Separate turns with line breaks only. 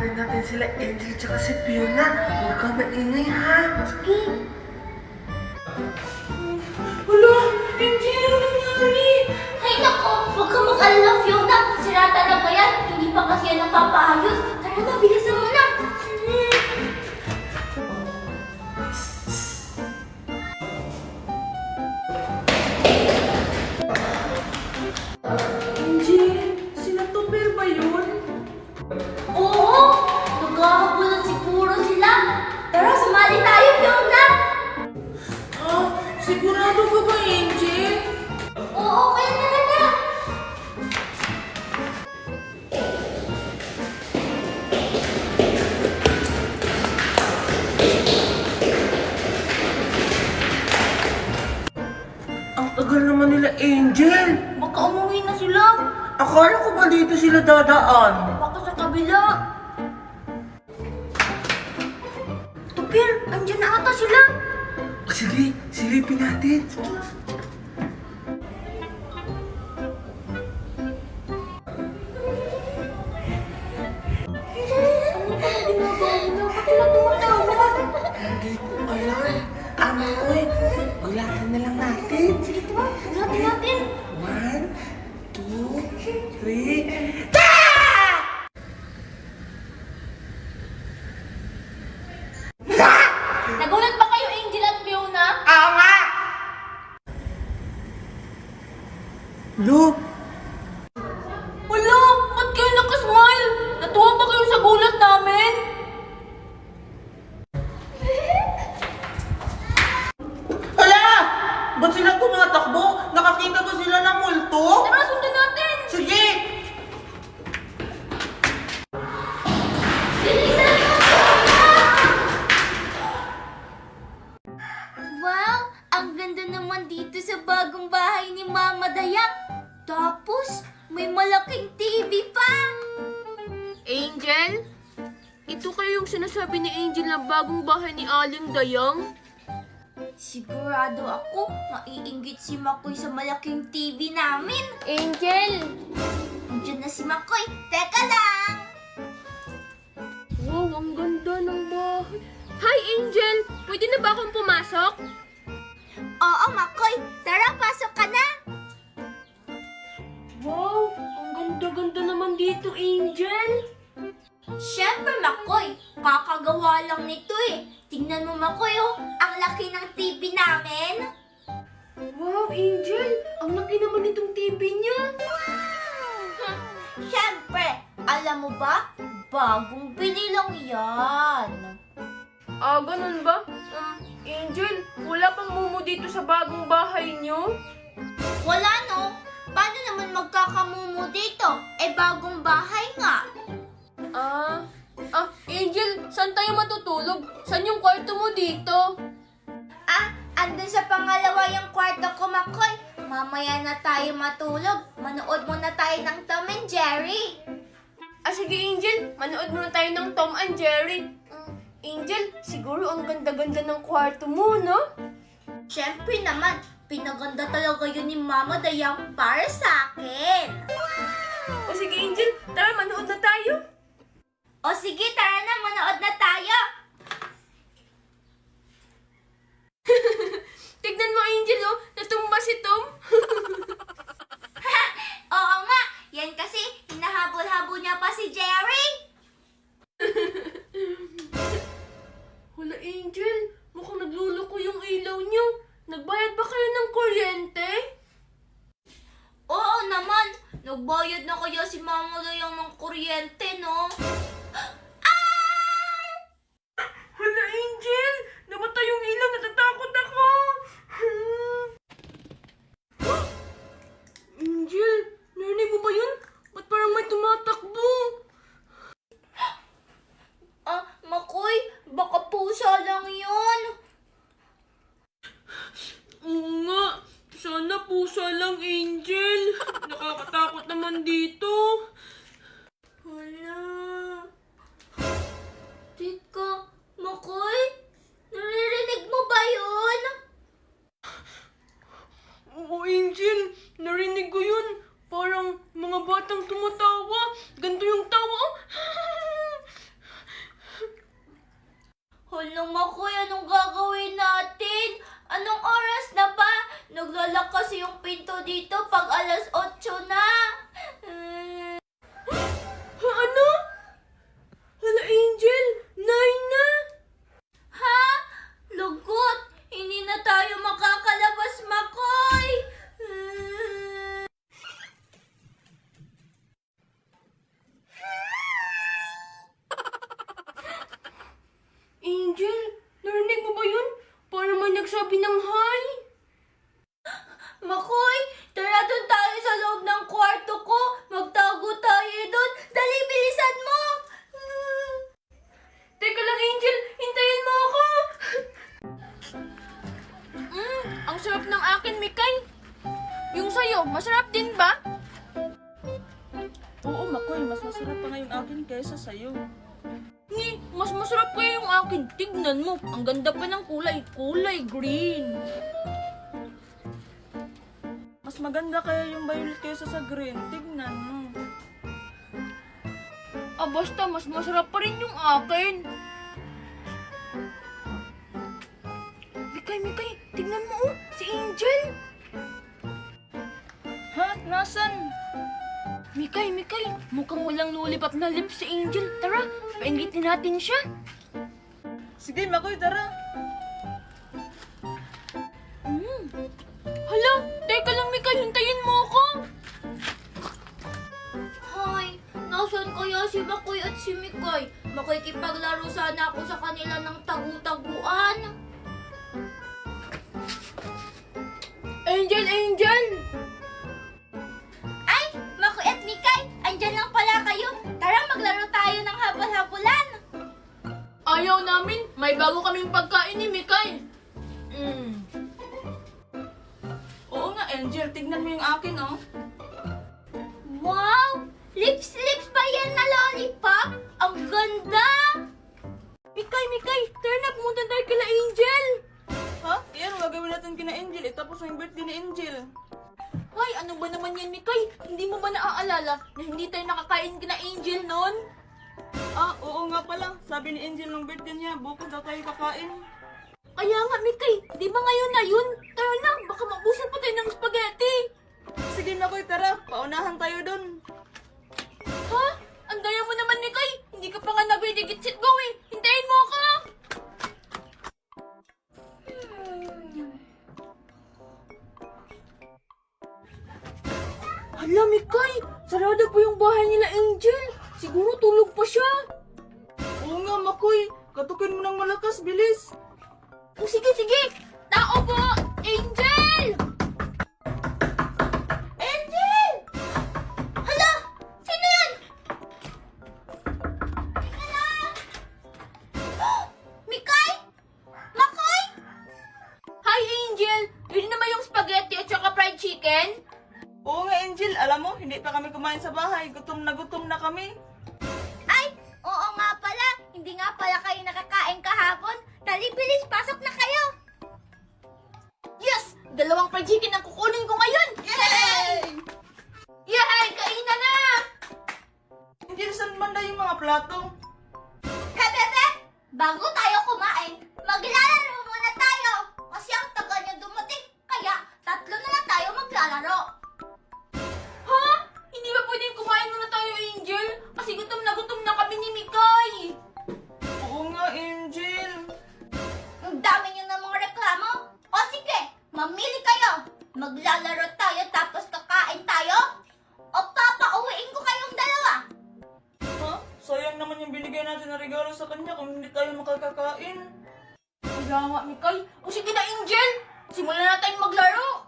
Hanapin natin sila Angel tsaka si Fiona. Huwag ka maingay ha.
Sige.
Wala! Angel! Ano nangyari?
Ay nako, huwag kang mag-alala, Fiona. Sira talaga yan. Hindi pa kasi yan napapaayos. Tara na, bilisan mo na.
Angel! Sila Topper ba yun?
Oo, naghahabulan siguro sila. Tara, sumali tayo, Fiona.
Ah, sigurado ka ba, Angel?
Oo, kaya tara na.
Ang tagal naman nila, Angel!
Baka umuwi na sila.
Akala ko ba dito sila dadaan?
Baka sa kabila. Tupir, andyan na ata sila.
Sige, silipin natin. Hindi ko alam. Ano ko eh. Ulatan na lang natin.
Sige, tara. Ulatin natin.
1, 2, 3.
Nagulat ba kayo, Angel at Fiona?
Oo nga! Lo,
Wala! Ba't kayo nakasmile? Natuwa ba kayo sa gulat namin?
hala! Ba't sila tumatakbo? Nakakita ba sila ng multo?
Tara, sundan natin!
Sige!
Wow! Ang ganda naman dito sa bagong bahay ni Mama Dayang. Tapos, may malaking TV pa!
Angel? Ito kayo yung sinasabi ni Angel na bagong bahay ni Aling Dayang?
Sigurado ako, maiinggit si Makoy sa malaking TV namin.
Angel!
Andiyan na si Makoy. Teka lang!
Wow, ang ganda ng bahay. Hi, Angel! Pwede na ba akong pumasok?
Oo, Makoy. Tara, pasok ka na.
Wow, ang ganda-ganda naman dito, Angel!
Siyempre, Makoy. Kakagawa lang nito eh. Tingnan mo, Makoy, oh. Ang laki ng TV namin.
Wow, Angel! Ang laki naman itong TV niya!
Siyempre, alam mo ba? Bagong binilang yan.
Ah, ganun ba? Angel, wala pang mumu dito sa bagong bahay niyo?
Wala, no? Paano naman magkakamumu dito? Eh, bagong bahay nga.
Angel, saan tayo matutulog? Saan yung kwarto mo dito?
Andun sa pangalawa yung kwarto ko, Makoy. Mamaya na tayo matulog. Manood muna tayo ng Tom and Jerry.
Sige, Angel. Manood muna tayo ng Tom and Jerry. Angel, siguro ang ganda-ganda ng kwarto mo, no?
Siyempre naman, pinaganda talaga yun ni Mama Dayang para sa akin.
Sige, Angel. Tara, manood na tayo.
O sige, tara na, manood na tayo.
Tignan mo, Angel, oh. Natumba si Tom.
Oo nga, yan kasi hinahabol-habol niya pa si Jerry.
Wala, Angel. Mukhang nagluloko yung ilaw niyo. Nagbayad ba kayo ng kuryente?
Oo naman, nagbayad na kaya si Mama Dayang ng kuryente, no?
Hala, Angel! Namatay yung ilaw. Natatakot ako. Angel, narinig mo ba yun? Ba't parang may tumatakbo?
Makoy, baka pusa lang yun.
Oo nga. Sana pusa lang, Angel. Nakakatakot naman dito. Hala.
Teka, Makoy, naririnig mo ba yun?
Oo, Angel. Narinig ko yun. Parang mga batang tumatawa. Ganito yung tawa.
Hala, Makoy, anong gagawin natin? Anong oras na ba? Naglalak kasi yung pinto dito pag alas 8 na.
Ano? Hala, Angel, 9 na.
Ha? Lugot! Hindi na tayo makakalabas, Makoy!
Angel, narinig mo ba yun? Para may nagsabi ng hi.
Makoy, tara doon tayo sa loob ng kwarto ko. Magtago tayo doon. Dali, bilisan mo!
Teka lang, Angel, hintayin mo ako. Ang sarap ng akin, Mikay. Yung sayo, masarap din ba?
Oo, Makoy, mas masarap pa nga yung akin kaysa sa'yo.
Mas masarap kaya yung akin. Tignan mo, ang ganda pa ng kulay. Kulay green.
Mas maganda kaya yung violet kaysa sa green. Tignan mo.
Basta mas masarap pa rin yung akin. Mikay, tignan mo si Angel.
Ha? Nasaan?
Mikay, mukhang walang lollipop na lips si Angel. Tara, paingitin natin siya.
Sige, Makoy, tara.
Hala, teka lang Mikay, hintayin mo ako.
Hoy, nasaan kaya si Makoy at si Mikay? Makikipaglaro sana ako sa kanila ng tagu-taguan.
Angel!
Ay, Makoy at Mikay, andyan lang pala kayo. Tara, maglaro tayo ng habal-habulan.
Ayaw namin, may bago kaming pagkain ni Mikay.
Oo nga, Angel. Tignan mo yung akin, oh.
Wow! Lips pa yan na lollipop? Ang ganda!
Mikay, tara na, pumunta tayo kila Angel.
Ha? Iyan, gagawin natin kina Angel. Tapos yung birthday ni Angel.
Ay, ano ba naman yan, Mikay? Hindi mo ba naaalala na hindi tayo nakakain kina Angel noon?
Oo nga pala. Sabi ni Angel nung birthday niya, bukas daw tayo kakain.
Kaya nga, Mikay, di ba ngayon na yun? Tara na, baka maubusan pa tayo ng spaghetti.
Sige, Makoy, tara. Paunahan tayo dun.
Ha? Ang daya mo naman, Mikay. Hindi ka pa nga nag-ready get set go eh. Hintayin mo ako. Hala, Mikay. Sarado po yung bahay nila Angel. Siguro tulog pa siya.
Oo nga, Makoy. Katukin mo ng malakas, bilis.
O sige. Tao po! Angel!
Angel! Hala! Sino yan? Teka lang! Mikay? Makoy?
Hi, Angel! Yun naman yung spaghetti at saka fried chicken?
Oo nga, Angel. Alam mo, hindi pa kami kumain sa bahay. Gutom na kami.
Ay, oo nga pala. Hindi nga pala kayo nakakain kahapon. Dali, bilis, pasok na kayo.
Yes! 2 fried chicken ang kukunin ko ngayon!
Yay!
Yay! Kainan na!
Angel, saan banda yung mga plato?
Bebe! Bago tayo kumain, maglalaro muna tayo. Kasi ang tagal niya dumating. Kaya, 3 na lang tayo maglalaro.
Ha? Hindi ba pwedeng kumain muna tayo, Angel? Kasi gutom na kami ni Mikay.
Oo nga, Angel.
Ang dami niyo ng mga reklamo. O sige, mamili kayo. Maglalaro tayo tapos kakain tayo? O papauwiin ko kayong dalawa?
Ha? Sayang naman yung binigay natin na regalo sa kanya kung hindi tayo makakakain.
Kaya nga, Mikay. O sige na, Angel. Simulan na tayong maglaro.